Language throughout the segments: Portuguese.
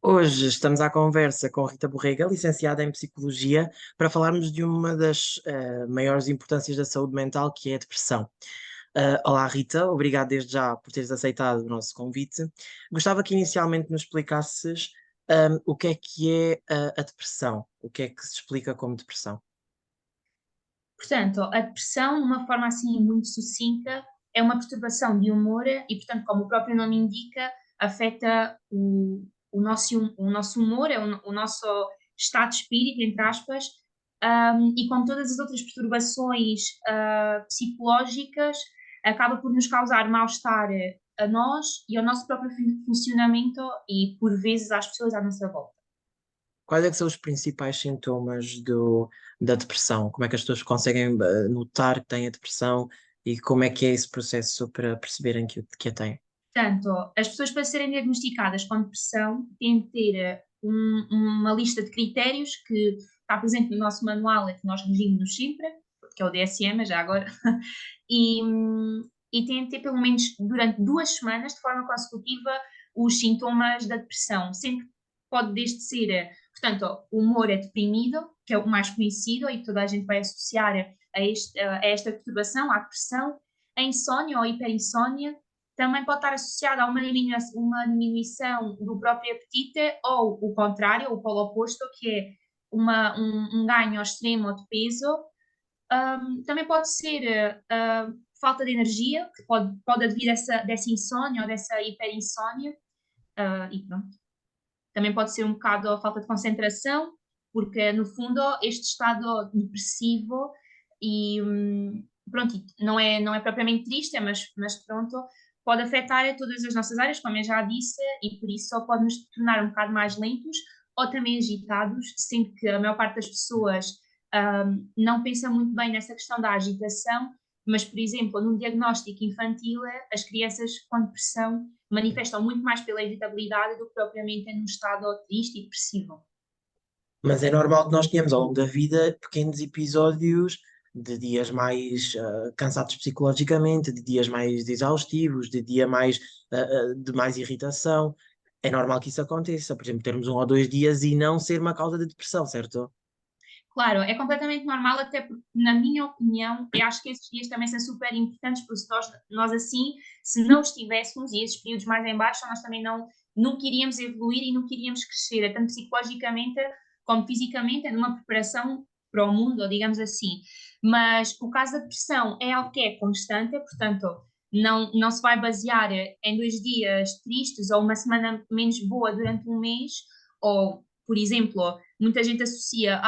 Hoje estamos à conversa com Rita Borrega, licenciada em Psicologia, para falarmos de uma das maiores importâncias da saúde mental, que é a depressão. Olá, Rita, obrigado desde já por teres aceitado o nosso convite. Gostava que inicialmente nos explicasses o que é a depressão, o que é que se explica como depressão. Portanto, a depressão, de uma forma assim muito sucinta, é uma perturbação de humor e, portanto, como o próprio nome indica, afeta o nosso humor, é o nosso estado de espírito, entre aspas, e como todas as outras perturbações psicológicas, acaba por nos causar mal-estar a nós e ao nosso próprio funcionamento e, por vezes, às pessoas à nossa volta. Quais é que são os principais sintomas da depressão? Como é que as pessoas conseguem notar que têm a depressão e como é que é esse processo para perceberem que a têm? Portanto, as pessoas para serem diagnosticadas com depressão têm de ter uma lista de critérios que está presente no nosso manual, é que nós regimos sempre, que é o DSM, já agora, e, e têm de ter pelo menos durante 2 semanas, de forma consecutiva, os sintomas da depressão, sempre pode desde ser, portanto, o humor é deprimido, que é o mais conhecido e que toda a gente vai associar a esta perturbação, à depressão, a insónia ou hiperinsónia, também pode estar associada a uma diminuição do próprio apetite ou o contrário, o polo oposto, que é um ganho ao extremo de peso. Também pode ser falta de energia, que pode advir dessa insónia ou dessa hiperinsónia, e pronto. Também pode ser um bocado a falta de concentração, porque no fundo este estado depressivo e pronto, não é propriamente triste, mas pronto, pode afetar a todas as nossas áreas, como eu já disse, e por isso só pode nos tornar um bocado mais lentos ou também agitados, sendo que a maior parte das pessoas não pensa muito bem nessa questão da agitação, mas, por exemplo, num diagnóstico infantil, as crianças com depressão manifestam muito mais pela irritabilidade do que propriamente num estado triste e depressivo. Mas é normal que nós tenhamos ao longo da vida pequenos episódios de dias mais cansados psicologicamente, de dias mais exaustivos, de mais irritação. É normal que isso aconteça, por exemplo, termos 1 ou 2 dias e não ser uma causa de depressão, certo? Claro, é completamente normal, até porque, na minha opinião, eu acho que esses dias também são super importantes, porque se nós assim, se não estivéssemos, e esses períodos mais em baixo, nós também nunca iríamos evoluir e nunca iríamos crescer, tanto psicologicamente como fisicamente, é numa preparação para o mundo, digamos assim. Mas o caso da depressão é algo que é constante, portanto, não se vai basear em 2 dias tristes ou uma semana menos boa durante um mês, ou, por exemplo, muita gente associa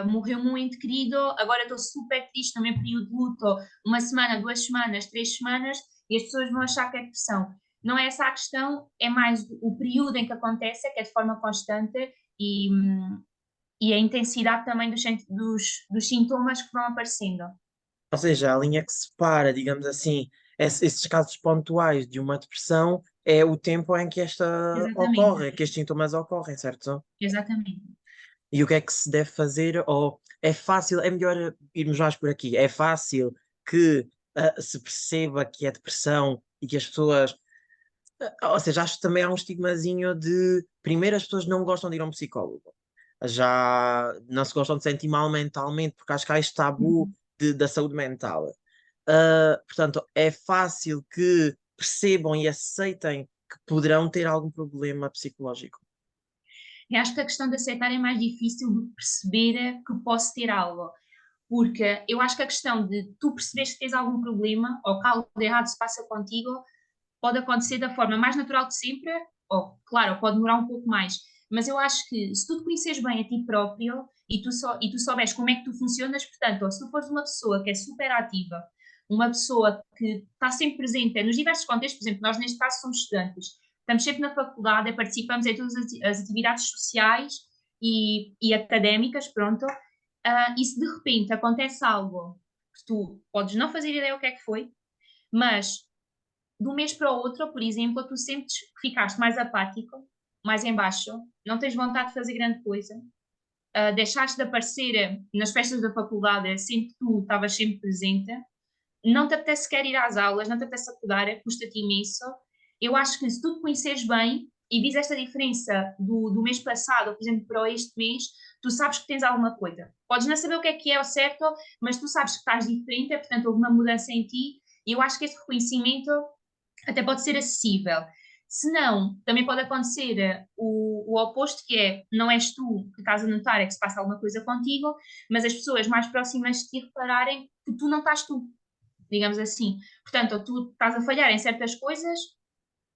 morreu-me um ente querido, agora estou super triste, no meu período de luto, uma semana, 2 semanas, 3 semanas, e as pessoas vão achar que é depressão. Não é essa a questão, é mais o período em que acontece, que é de forma constante, e, e a intensidade também dos sintomas que vão aparecendo. Ou seja, a linha que separa, digamos assim, esses casos pontuais de uma depressão é o tempo em que esta Exatamente, ocorre, que estes sintomas ocorrem, certo? exatamente. E o que é que se deve fazer? Ou é fácil, é melhor irmos mais por aqui, é fácil que se perceba que é depressão e que as pessoas. Ou seja, acho que também há um estigmazinho de. Primeiro, as pessoas não gostam de ir a um psicólogo. Já não se gostam de sentir mal mentalmente, porque acho que há este tabu Uhum. da saúde mental. Portanto, é fácil que percebam e aceitem que poderão ter algum problema psicológico. Eu acho que a questão de aceitar é mais difícil do que perceber que posso ter algo. Porque eu acho que a questão de tu perceberes que tens algum problema ou que algo de errado se passa contigo pode acontecer da forma mais natural de sempre, ou, claro, pode demorar um pouco mais. Mas eu acho que se tu te conheces bem a ti próprio e tu souberes como é que tu funcionas, portanto, ou se tu fores uma pessoa que é super ativa, uma pessoa que está sempre presente nos diversos contextos, por exemplo, nós neste caso somos estudantes, estamos sempre na faculdade, participamos em todas as atividades sociais e académicas, pronto, e se de repente acontece algo que tu podes não fazer ideia o que é que foi, mas de um mês para o outro, por exemplo, tu sentes que ficaste mais apático, mais em baixo, não tens vontade de fazer grande coisa, deixaste de aparecer nas festas da faculdade, sendo que tu estavas sempre presente, não te apetece sequer ir às aulas, não te apetece acordar, custa-te imenso. Eu acho que se tu te conheceres bem e vis esta diferença do mês passado, ou por exemplo, para este mês, tu sabes que tens alguma coisa. Podes não saber o que é o certo, mas tu sabes que estás diferente, portanto houve uma mudança em ti, e eu acho que esse reconhecimento até pode ser acessível. Se não, também pode acontecer o oposto, que é, não és tu que estás a notar é que se passa alguma coisa contigo, mas as pessoas mais próximas de ti repararem que tu não estás tu, digamos assim. Portanto, ou tu estás a falhar em certas coisas,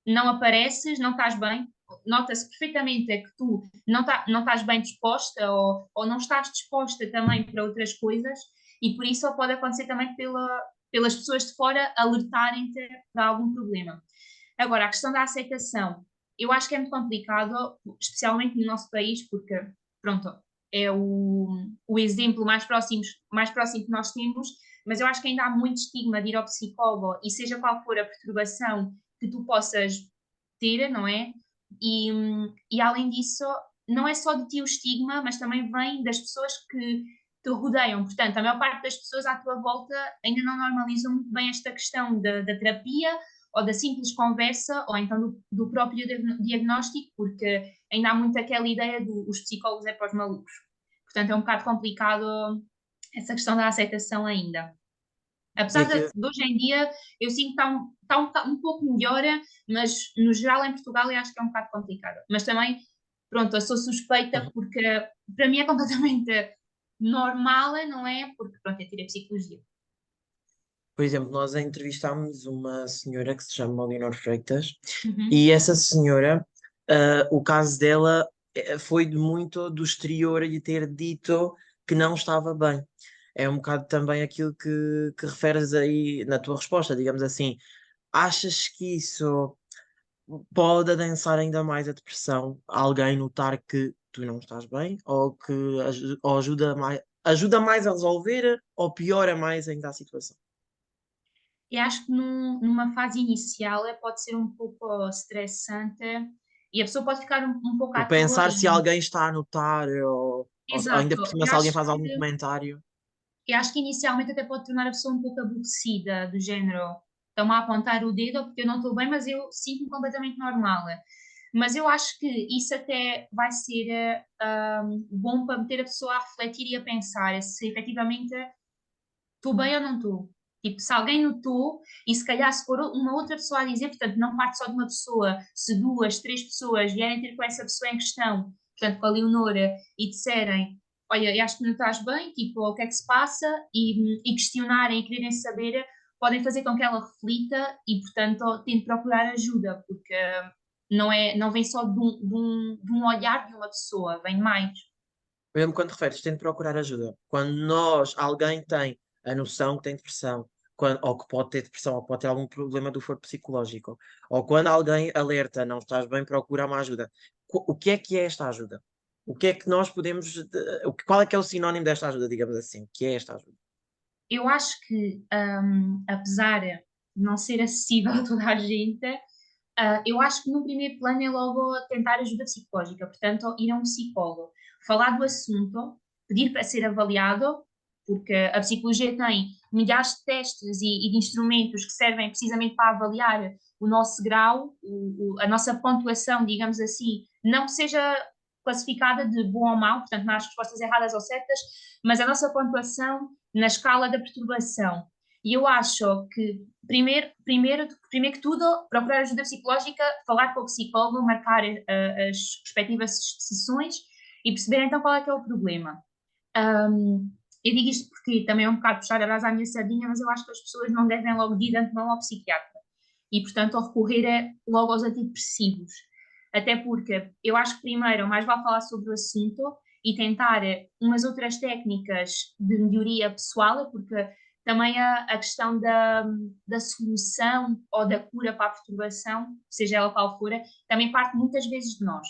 não apareces, não estás bem, nota-se perfeitamente é que tu não estás bem disposta ou não estás disposta também para outras coisas, e por isso pode acontecer também pelas pessoas de fora alertarem-te para algum problema. Agora, a questão da aceitação, eu acho que é muito complicado, especialmente no nosso país, porque, pronto, é o exemplo mais próximo que nós temos, mas eu acho que ainda há muito estigma de ir ao psicólogo, e seja qual for a perturbação que tu possas ter, não é? E além disso, não é só de ti o estigma, mas também vem das pessoas que te rodeiam. Portanto, a maior parte das pessoas à tua volta ainda não normalizam muito bem esta questão da terapia ou da simples conversa, ou então do próprio diagnóstico, porque ainda há muito aquela ideia dos psicólogos é para os malucos. Portanto, é um bocado complicado essa questão da aceitação ainda. Apesar É que, de hoje em dia, eu sinto que está um pouco melhor, mas no geral em Portugal eu acho que é um bocado complicado. Mas também, pronto, eu sou suspeita porque para mim é completamente normal, não é? Porque, pronto, eu tirei psicologia. por exemplo, nós entrevistámos uma senhora que se chama Leonor Freitas Uhum. e essa senhora, o caso dela foi de muito do exterior e ter dito que não estava bem. É um bocado também aquilo que referes aí na tua resposta, digamos assim. Achas que isso pode adensar ainda mais a depressão? Alguém notar que tu não estás bem? Ou que ou ajuda mais a resolver ou piora mais ainda a situação? Eu acho que numa fase inicial pode ser um pouco estressante e a pessoa pode ficar um pouco Por à toa pensar se e, alguém está a notar ou ainda por exato, cima se alguém faz algum comentário. eu acho que inicialmente até pode tornar a pessoa um pouco aborrecida, do género, estão-me a apontar o dedo porque eu não estou bem, mas eu sinto-me completamente normal. Mas eu acho que isso até vai ser bom para meter a pessoa a refletir e a pensar se efetivamente estou bem ou não estou. Tipo, se alguém notou, e se calhar se for uma outra pessoa a dizer, portanto, não parte só de uma pessoa, se duas, três pessoas vierem ter com essa pessoa em questão, portanto, com a Leonora, e disserem, olha, eu acho que não estás bem, tipo, o que é que se passa, e questionarem e quererem saber, podem fazer com que ela reflita e, portanto, tente procurar ajuda, porque não vem só de um olhar de uma pessoa, vem mais. Mesmo quando referes, tem de procurar ajuda. Quando alguém tem a noção que tem depressão, ou que pode ter depressão, ou pode ter algum problema do foro psicológico, ou quando alguém alerta, não estás bem, procura uma ajuda. O que é esta ajuda? O que é que nós podemos, qual é que é o sinónimo desta ajuda, digamos assim? O que é esta ajuda? Eu acho que, apesar de não ser acessível a toda a gente, eu acho que no primeiro plano é logo tentar ajuda psicológica, portanto, ir a um psicólogo, falar do assunto, pedir para ser avaliado, porque a psicologia tem milhares de testes e de instrumentos que servem precisamente para avaliar o nosso grau, a nossa pontuação, digamos assim, não que seja classificada de bom ou mau, portanto, não há as respostas erradas ou certas, mas a nossa pontuação na escala da perturbação. E eu acho que, primeiro que tudo, procurar ajuda psicológica, falar com o psicólogo, marcar as respectivas sessões e perceber então qual é que é o problema. Eu digo isto porque também é um bocado puxar a brasa à minha sardinha, mas eu acho que as pessoas não devem logo ir de antemão ao psiquiatra e, portanto, ao recorrer logo aos antidepressivos. Até porque eu acho que primeiro mais vale falar sobre o assunto e tentar umas outras técnicas de melhoria pessoal, porque também a questão da solução ou da cura para a perturbação, seja ela qual for, também parte muitas vezes de nós.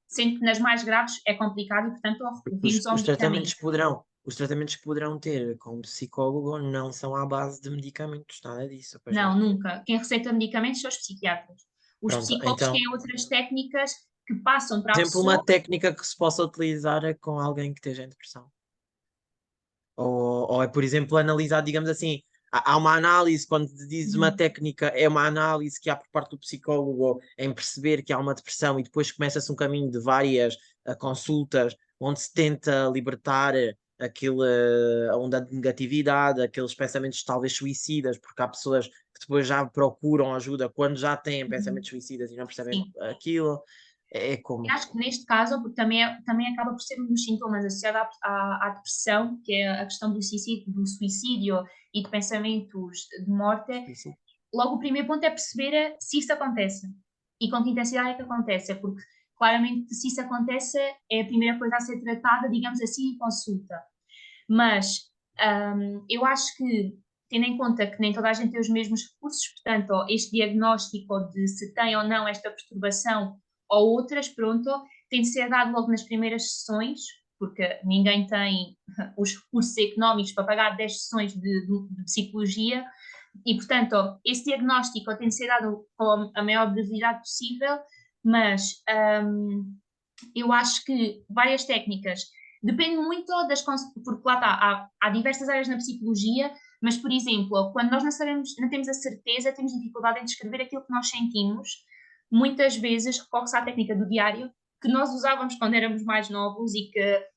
Sendo que nas mais graves é complicado e, portanto, Porque recorremos ao medicamento. os tratamentos que poderão ter com um psicólogo não são à base de medicamentos, nada disso, pois Não, não. nunca. Quem receita medicamentos são os psiquiatras. Os Pronto, psicólogos então, têm outras técnicas que passam para por a exemplo, uma pessoa. técnica que se possa utilizar é com alguém que esteja em depressão. Ou é, por exemplo, analisar, digamos assim, há uma análise, quando dizes uma Uhum. técnica, é uma análise que há por parte do psicólogo em perceber que há uma depressão e depois começa-se um caminho de várias consultas onde se tenta libertar aquele, a onda de negatividade, aqueles pensamentos talvez suicidas, porque há pessoas que depois já procuram ajuda quando já têm Uhum. pensamentos suicidas e não percebem Sim. aquilo. É Eu como. acho que neste caso, porque também acaba por ser um dos sintomas associados à depressão, que é a questão do suicídio e de pensamentos de morte. Suicídio. Logo, o primeiro ponto é perceber se isso acontece e com que intensidade é que acontece, porque claramente se isso acontece é a primeira coisa a ser tratada, digamos assim, em consulta. Mas eu acho que, tendo em conta que nem toda a gente tem os mesmos recursos, portanto, ó, este diagnóstico de se tem ou não esta perturbação ou outras, pronto, tem de ser dado logo nas primeiras sessões, porque ninguém tem os recursos económicos para pagar 10 sessões de psicologia, e, portanto, ó, esse diagnóstico tem de ser dado com a maior brevidade possível, mas eu acho que várias técnicas, depende muito porque lá está, há diversas áreas na psicologia, mas, por exemplo, quando nós não sabemos, não temos a certeza, temos dificuldade em descrever aquilo que nós sentimos, muitas vezes recorre-se à técnica do diário, que nós usávamos quando éramos mais novos e que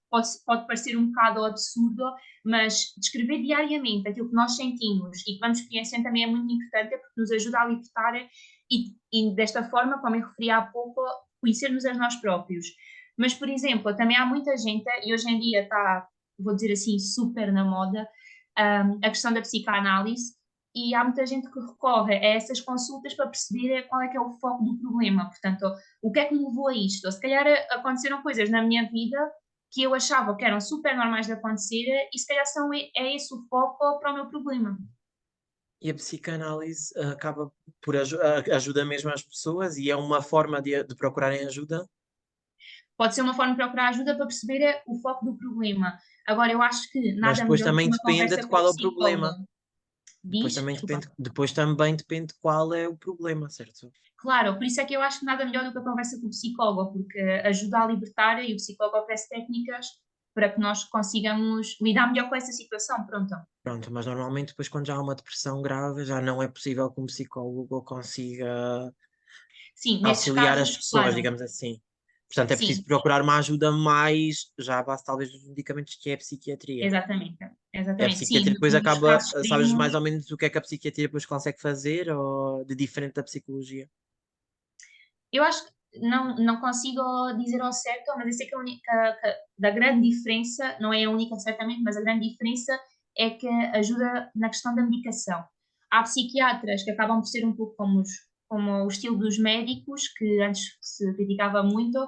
pode parecer um bocado absurdo, mas descrever diariamente aquilo que nós sentimos e que vamos conhecendo também é muito importante, porque nos ajuda a libertar e desta forma, como eu referi há pouco, conhecermos a nós próprios. Mas, por exemplo, também há muita gente, e hoje em dia está, vou dizer assim, super na moda, a questão da psicanálise, e há muita gente que recorre a essas consultas para perceber qual é que é o foco do problema. Portanto, o que é que me levou a isto? Ou se calhar aconteceram coisas na minha vida que eu achava que eram super normais de acontecer e se calhar é esse o foco para o meu problema. E a psicanálise acaba por ajuda mesmo as pessoas e é uma forma de procurarem ajuda, Pode ser uma forma de procurar ajuda para perceber o foco do problema. Agora, eu acho que mas nada depois melhor do que também uma depende conversa de com o qual é o psicólogo. problema. Diz? Desculpa. Depois também depende qual é o problema, certo? Claro, por isso é que eu acho que nada melhor do que a conversa com o psicólogo, porque ajuda a libertar e o psicólogo oferece técnicas para que nós consigamos lidar melhor com essa situação. Pronto. Pronto, mas normalmente depois quando já há uma depressão grave, já não é possível que um psicólogo consiga Sim, nesses auxiliar as casos, pessoas, claro. digamos assim. Portanto, é preciso Sim, procurar uma ajuda mais, já à base talvez dos medicamentos, que é a psiquiatria. exatamente. É a Exatamente. Sim, psiquiatria depois nos acaba, casos sabes extremos, mais ou menos o que é que a psiquiatria depois consegue fazer, ou de diferente da psicologia? eu acho que não consigo dizer ao certo, mas eu sei que a única da grande diferença, não é a única certamente, mas a grande diferença é que ajuda na questão da medicação. Há psiquiatras que acabam por ser um pouco como o estilo dos médicos, que antes se criticava muito,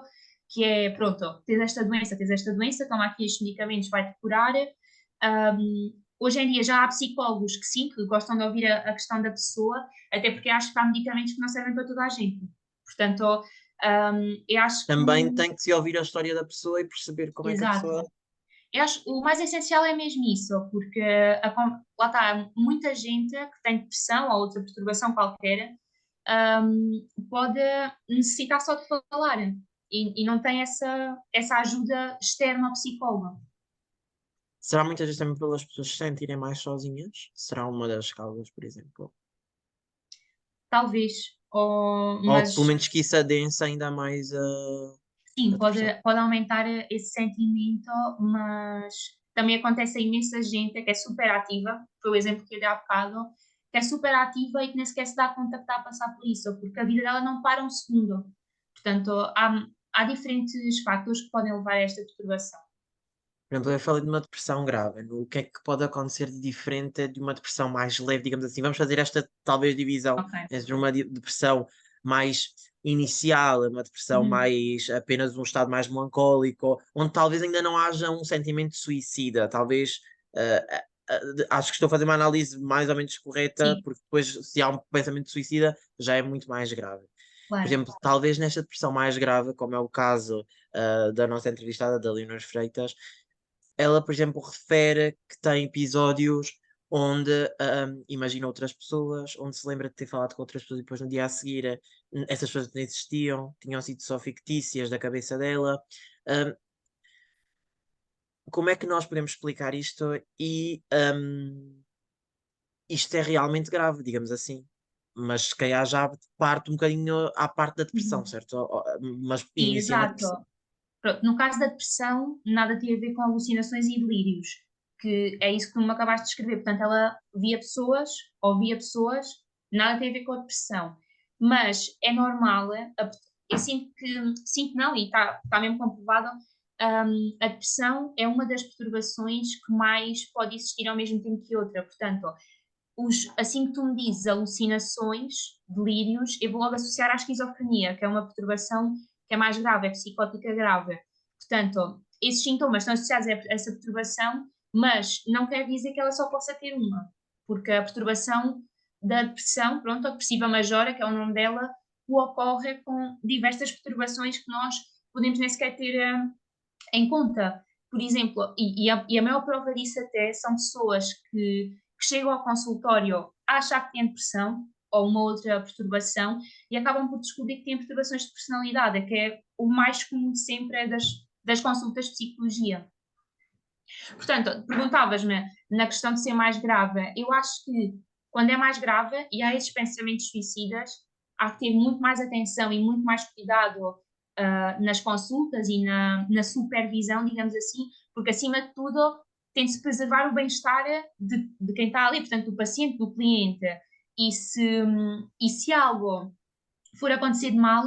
que é, pronto, tens esta doença, toma aqui estes medicamentos, vai-te curar. Hoje em dia já há psicólogos que sim, que gostam de ouvir a questão da pessoa, até porque acho que há medicamentos que não servem para toda a gente. Portanto, eu acho que Também tem que se ouvir a história da pessoa e perceber como é que a exato. pessoa. Eu acho o mais essencial é mesmo isso, porque lá está, muita gente que tem depressão ou outra perturbação qualquer, pode necessitar só de falar e não tem essa ajuda externa ao psicólogo. Será muitas vezes também pelas pessoas se sentirem mais sozinhas? Será uma das causas, por exemplo? Talvez, Ou pelo mas menos que isso adensa ainda mais sim, a pode, depressão? pode aumentar esse sentimento, mas também acontece a imensa gente que é super ativa, foi o exemplo que eu dei há bocado, que é super ativa e que nem sequer se dá conta que está a passar por isso, porque a vida dela não para um segundo. Portanto, há diferentes fatores que podem levar a esta perturbação. Por exemplo, eu falei de uma depressão grave. O que é que pode acontecer de diferente de uma depressão mais leve, digamos assim? Vamos fazer esta, talvez, divisão Ok. entre uma depressão mais inicial, uma depressão Uhum. mais apenas um estado mais melancólico, onde talvez ainda não haja um sentimento suicida. Talvez, acho que estou a fazer uma análise mais ou menos correta, Sim, porque depois, se há um pensamento suicida, já é muito mais grave. Por claro. exemplo, talvez nesta depressão mais grave, como é o caso, da nossa entrevistada, da Leonor Freitas, ela, por exemplo, refere que tem episódios onde imagina outras pessoas, onde se lembra de ter falado com outras pessoas e depois no dia a seguir essas pessoas não existiam, tinham sido só fictícias da cabeça dela. Hum, como é que nós podemos explicar isto? E isto é realmente grave, digamos assim. Mas se calhar já parte um bocadinho à parte da depressão, Uhum. certo? Mas Sim, inicia na depressão. exato. Pronto, no caso da depressão, nada tem a ver com alucinações e delírios, que é isso que tu me acabaste de descrever. Portanto, ela via pessoas, ouvia pessoas, nada tem a ver com a depressão. Mas é normal, eu sinto não, e está mesmo comprovado, a depressão é uma das perturbações que mais pode existir ao mesmo tempo que outra. Portanto, assim que tu me dizes alucinações, delírios, eu vou logo associar à esquizofrenia, que é uma perturbação que é mais grave, é psicótica grave. Portanto, esses sintomas estão associados a essa perturbação, mas não quer dizer que ela só possa ter uma, porque a perturbação da depressão, pronto, a depressiva majora, que é o nome dela, ocorre com diversas perturbações que nós podemos nem sequer ter em conta. Por exemplo, e a maior prova disso até são pessoas que chegam ao consultório a achar que têm depressão ou uma outra perturbação e acabam por descobrir que têm perturbações de personalidade, que é o mais comum de sempre é das consultas de psicologia. Portanto, perguntavas-me na questão de ser mais grave, eu acho que quando é mais grave e há esses pensamentos suicidas, há que ter muito mais atenção e muito mais cuidado nas consultas e na supervisão, digamos assim, porque acima de tudo tem-se preservar o bem-estar de quem está ali, portanto, do paciente, do cliente. E se algo for acontecer de mal,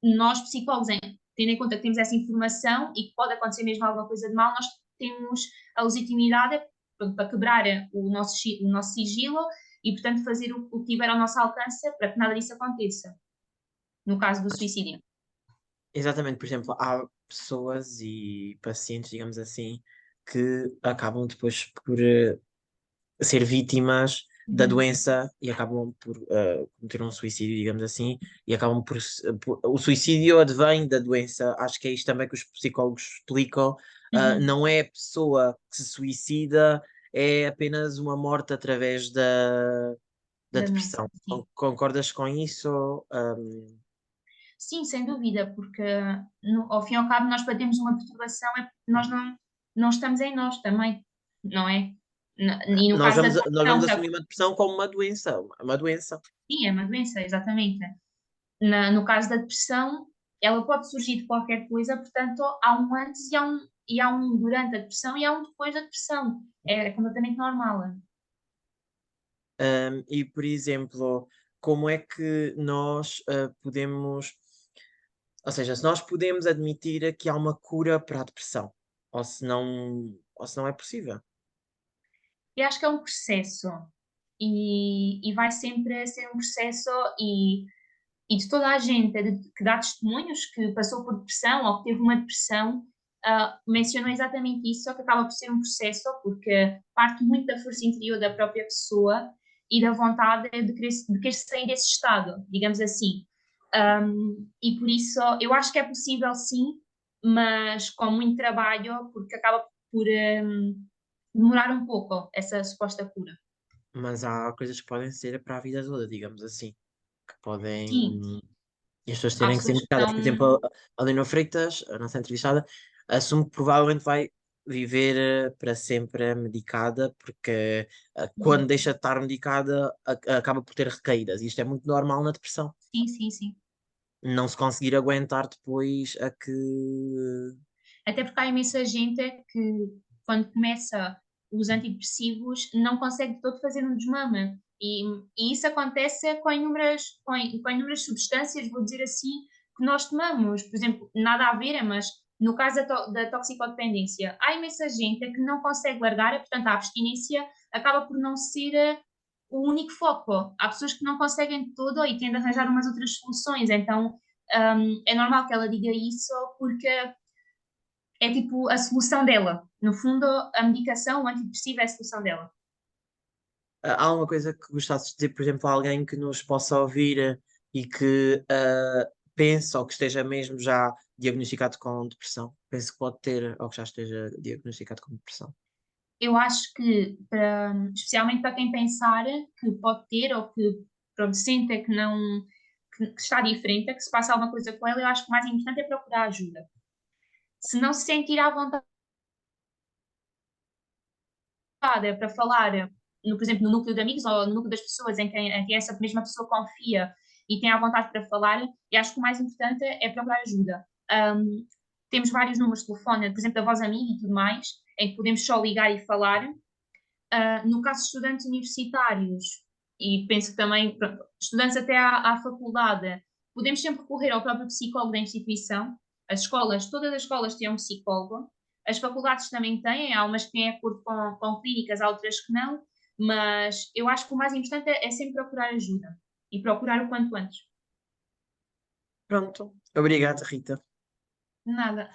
nós psicólogos, tendo em conta que temos essa informação e que pode acontecer mesmo alguma coisa de mal, nós temos a legitimidade para quebrar o nosso sigilo e, portanto, fazer o que tiver ao nosso alcance para que nada disso aconteça, no caso do suicídio. Exatamente, por exemplo, há pessoas e pacientes, digamos assim, que acabam depois por ser vítimas da Uhum. doença e acabam por cometer um suicídio, digamos assim, e acabam o suicídio advém da doença. Acho que é isto também que os psicólogos explicam. Uhum. Não é a pessoa que se suicida, é apenas uma morte através da Da doença, depressão. sim. Concordas com isso? Sim, sem dúvida, porque ao fim e ao cabo nós para termos uma perturbação é porque nós não estamos em nós também, não é? E no caso da Nós vamos depressão, assumir uma depressão como uma doença, uma doença. sim, é uma doença, exatamente. No caso da depressão, ela pode surgir de qualquer coisa, portanto, há um antes e há um durante a depressão e há um depois da depressão. É completamente normal. E, por exemplo, como é que nós podemos, ou seja, se nós podemos admitir que há uma cura para a depressão, ou se não é possível. Eu acho que é um processo e vai sempre ser um processo e de toda a gente que dá testemunhos que passou por depressão ou que teve uma depressão, mencionou exatamente isso, só que acaba por ser um processo porque parte muito da força interior da própria pessoa e da vontade de querer sair desse estado, digamos assim. E por isso eu acho que é possível sim, mas com muito trabalho, porque acaba por demorar um pouco essa suposta cura. Mas há coisas que podem ser para a vida toda, digamos assim, que Sim, podem. E as pessoas há terem que ser pessoas que medicadas. estão. Por exemplo, a Lina Freitas, a nossa entrevistada, assume que provavelmente vai viver para sempre medicada, porque quando deixa de estar medicada, acaba por ter recaídas. Isto é muito normal na depressão. Sim, sim, sim. Não se conseguir aguentar depois a que. Até porque há imensa gente que, quando começa os antidepressivos, não consegue de todo fazer um desmame. E isso acontece com inúmeras substâncias, vou dizer assim, que nós tomamos. Por exemplo, nada a ver, mas no caso da toxicodependência, há imensa gente que não consegue largar, e, portanto, a abstinência acaba por não ser o único foco. Há pessoas que não conseguem de todo e têm de arranjar umas outras soluções. Então, é normal que ela diga isso porque é tipo a solução dela. No fundo, a medicação, o antidepressivo é a solução dela. Há alguma coisa que gostasses de dizer, por exemplo, a alguém que nos possa ouvir e que pense ou que esteja mesmo já diagnosticado com depressão? Penso que pode ter ou que já esteja diagnosticado com depressão. Eu acho que, especialmente para quem pensar que pode ter ou que pronto, sente que não que está diferente, que se passa alguma coisa com ela, eu acho que o mais importante é procurar ajuda. Se não se sentir à vontade para falar, por exemplo, no núcleo de amigos ou no núcleo das pessoas em que essa mesma pessoa confia e tem à vontade para falar, e acho que o mais importante é procurar ajuda. Temos vários números de telefone, por exemplo, da voz amiga e tudo mais, em que podemos só ligar e falar. No caso de estudantes universitários, e penso que também, pronto, estudantes até à faculdade, podemos sempre recorrer ao próprio psicólogo da instituição. As escolas, todas as escolas têm um psicólogo, as faculdades também têm, há umas que têm acordo com clínicas, há outras que não, mas eu acho que o mais importante é sempre procurar ajuda e procurar o quanto antes. Pronto. Obrigado, Rita. Nada.